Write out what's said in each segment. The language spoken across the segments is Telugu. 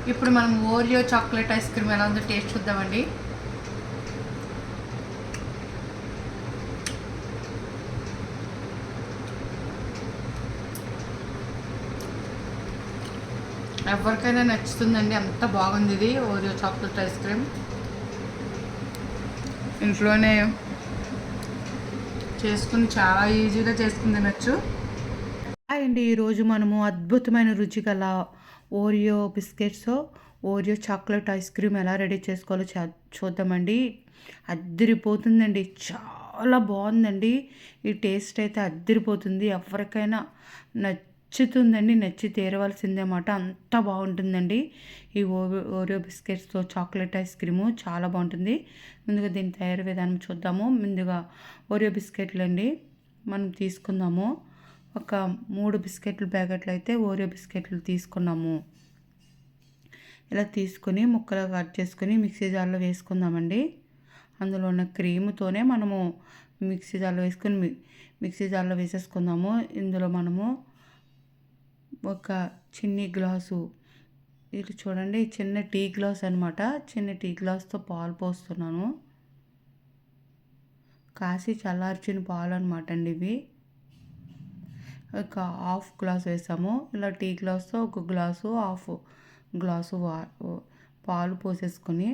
ఇప్పుడు మనం ఓరియో చాక్లెట్ ఐస్ క్రీమ్ ఎలా ఉందో టేస్ట్ చూద్దామండి. ఎవరికైనా నచ్చుతుందండి, అంత బాగుంది ఇది ఓరియో చాక్లెట్ ఐస్ క్రీమ్. ఇంట్లోనే చేసుకుని చాలా ఈజీగా చేసుకుని తినచ్చు. అండి ఈరోజు మనము అద్భుతమైన రుచి గల Oreo biscuits, Oreo chocolate ice cream ఎలా రెడీ చేసుకోవాలో చూద్దామండి. అద్దిరిపోతుందండి, చాలా బాగుందండి. ఈ టేస్ట్ అయితే అద్దిరిపోతుంది. ఎవరికైనా నచ్చుతుందండి, నచ్చి తీరవలసిందేమాట. అంత బాగుంటుందండి ఈ ఓరియో బిస్కెట్స్తో చాక్లెట్ ఐస్ క్రీము, చాలా బాగుంటుంది. ముందుగా దీని తయారీ విధానం చూద్దాము. ముందుగా ఓరియో బిస్కెట్లు అండి మనం తీసుకుందాము. ఒక 3 బిస్కెట్ల ప్యాకెట్లు అయితే ఓరియో బిస్కెట్లు తీసుకున్నాము. ఇలా తీసుకొని ముక్కలు కట్ చేసుకొని మిక్సీ జార్లో వేసుకుందామండి. అందులో ఉన్న క్రీముతోనే మనము మిక్సీ జార్లో వేసుకొని మిక్సీ జార్లో వేసేసుకుందాము. ఇందులో మనము ఒక చిన్ని గ్లాసు, ఇది చూడండి చిన్న టీ గ్లాస్ అనమాట, చిన్న టీ గ్లాస్తో పాలు పోస్తున్నాను. కాసి చల్లార్చిన పాలు అనమాట అండి ఇవి. ఒక హాఫ్ గ్లాస్ వేసాము. ఇలా టీ గ్లాస్తో ఒక గ్లాసు హాఫ్ గ్లాసు పాలు పోసేసుకొని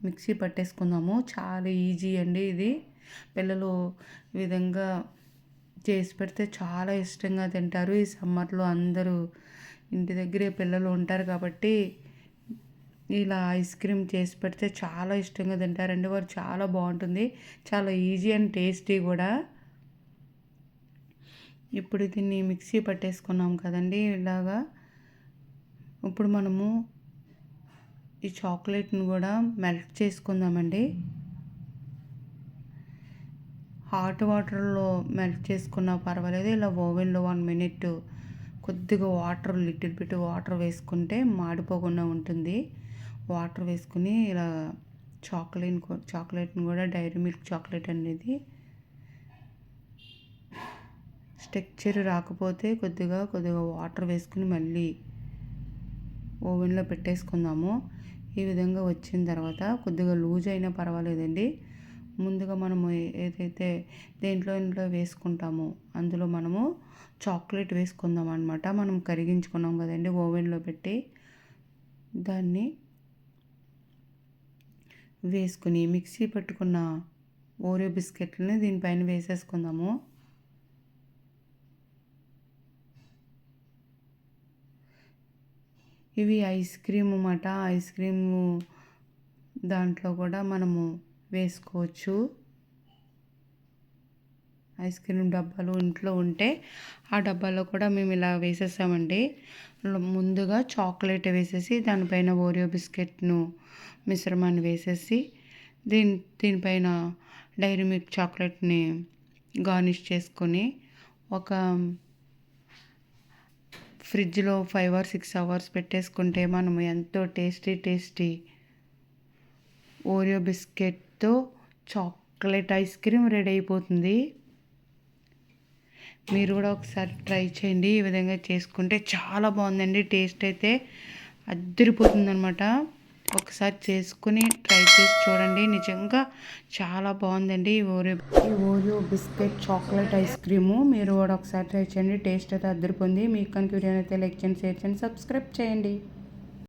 మిక్సీ పట్టేసుకుందాము. చాలా ఈజీ అండి ఇది. పిల్లలు ఈ విధంగా చేసి పెడితే చాలా ఇష్టంగా తింటారు. ఈ సమ్మర్లో అందరూ ఇంటి దగ్గరే పిల్లలు ఉంటారు కాబట్టి ఇలా ఐస్ క్రీమ్ చేసి పెడితే చాలా ఇష్టంగా తింటారండి వారు. చాలా బాగుంటుంది, చాలా ఈజీ అండ్ టేస్టీ కూడా. ఇప్పుడు దీన్ని మిక్సీ పట్టేసుకున్నాం కదండి ఇలాగా. ఇప్పుడు మనము ఈ చాక్లెట్ని కూడా మెల్ట్ చేసుకుందామండి. హాట్ వాటర్లో మెల్ట్ చేసుకున్నా పర్వాలేదు. ఇలా ఓవెన్లో 1 మినిట్ కొద్దిగా వాటర్, లిటిల్ బిట్ వాటర్ వేసుకుంటే మాడిపోకుండా ఉంటుంది. వాటర్ వేసుకుని ఇలా చాక్లెట్ని కూడా, డైరీ మిల్క్ చాక్లెట్ అనేది స్ట్రక్చర్ రాకపోతే కొద్దిగా వాటర్ వేసుకుని మళ్ళీ ఓవెన్లో పెట్టేసుకుందాము. ఈ విధంగా వచ్చిన తర్వాత కొద్దిగా లూజ్ అయినా పర్వాలేదండి. ముందుగా మనము ఏదైతే ఇంట్లో వేసుకుంటామో అందులో మనము చాక్లెట్ వేసుకుందాం అనమాట. మనం కరిగించుకున్నాం కదండి ఓవెన్లో పెట్టి, దాన్ని వేసుకుని మిక్సీ పట్టుకున్న ఓరియో బిస్కెట్లని దీనిపైన వేసేసుకుందాము. ఇవి ఐస్ క్రీమ్ అన్నమాట. ఐస్ క్రీము దాంట్లో కూడా మనము వేసుకోవచ్చు. ఐస్ క్రీమ్ డబ్బాలు ఇంట్లో ఉంటే ఆ డబ్బాలో కూడా మేము ఇలా వేసేసామండి. ముందుగా చాక్లెట్ వేసేసి దానిపైన ఓరియో బిస్కెట్ను మిశ్రమాన్ని వేసేసి దీనిపైన డైరీ మిల్క్ చాక్లెట్ని గార్నిష్ చేసుకొని ఒక ఫ్రిడ్జ్లో 5 or 6 hours పెట్టేసుకుంటే మనము ఎంతో టేస్టీ ఓరియో బిస్కెట్తో చాక్లెట్ ఐస్ క్రీమ్ రెడీ అయిపోతుంది. మీరు కూడా ఒకసారి ట్రై చేయండి. ఈ విధంగా చేసుకుంటే చాలా బాగుందండి. టేస్ట్ అయితే అద్దరిపోతుంది అనమాట. ఒకసారి చేసుకుని ట్రై చేసి చూడండి, నిజంగా చాలా బాగుందండి ఈ Oreo biscuit chocolate ice cream. మీరు కూడా ఒకసారి ట్రై చేయండి, టేస్ట్ అయితే అద్దరిపోయింది. మీకు కనుక వీడియో అయితే లైక్ చేయండి, షేర్ చేయండి, సబ్స్క్రైబ్ చేయండి.